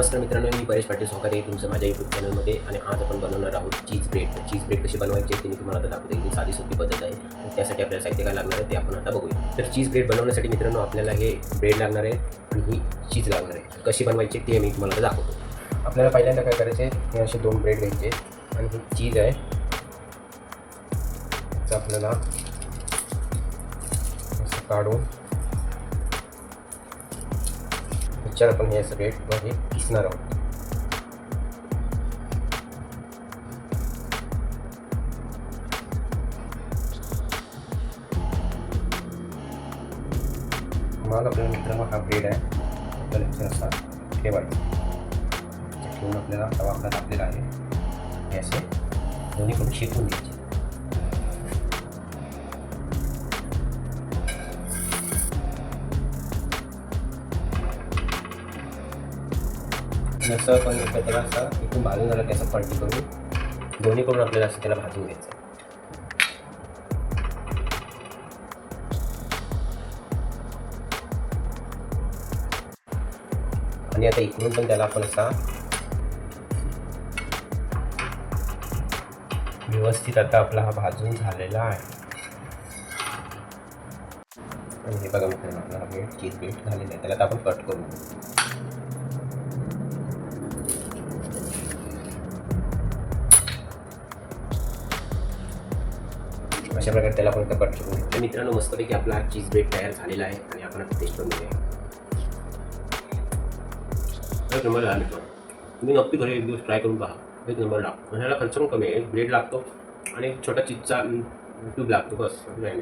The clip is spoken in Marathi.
नमस्कार मित्रांनो, मी परेश पाटील सोहकारे तुमचं माझ्या यूट्यूब चॅनलमध्ये. आणि आज आपण बनवणार आहोत चीज ब्रेड कशी बनवायची ते मी तुम्हाला आता दाखवते. ही साधी सोपी पद्धत आहे. त्यासाठी आपल्याला साहित्य काय लागणार आहे ते आपण आता बघूया. तर चीज ब्रेड बनवण्यासाठी मित्रांनो आपल्याला हे ब्रेड लागणार आहे आणि ही चीज लागणार आहे. कशी बनवायची ते मी तुम्हाला आता दाखवतो. आपल्याला पहिल्यांदा काय करायचे, हे असे 2 ब्रेड घ्यायचे आणि ही चीज आहे तर आपल्याला असं काढून त्याच्यावर आपण हे असं ब्रेड हे किसणार आहोत. मग आपल्याला मित्रांनो हा ब्रेड आहे आपल्याला इथे असा ठेवायचा. ठेवून आपल्याला तवा आपला तापलेला आहे हे असे दोन्हीकडून शेकून घ्यायचे. आणि असं आपण त्याला असं इथून भाजून झालं की असं पलटी करून दोन्हीकडून आपल्याला असं त्याला भाजून घ्यायचं. आणि आता इकडून पण त्याला आपण असा व्यवस्थित आता आपला हा भाजून झालेला आहे. आणि हे बघा मित्रांनो आपला हा ब्रेड चीज ब्रेड झालेला आहे. त्याला आता आपण कट करू. अशा प्रकारे त्याला आपण कट करून घेऊ. मित्रांनो मस्तपैकी आपला चीज ब्रेड तयार झालेला आहे आणि आपण आता टेस्ट करून घेऊया. एक नंबर आहे मित्रांनो, तुम्ही नक्की घरी एक दिवस ट्राय करून पहा. एक नंबर लागतो. ह्याला खर्च पण कमी आहे. ब्रेड लागतो आणि एक छोटा चीजचा ट्यूब लागतो, बस नाही.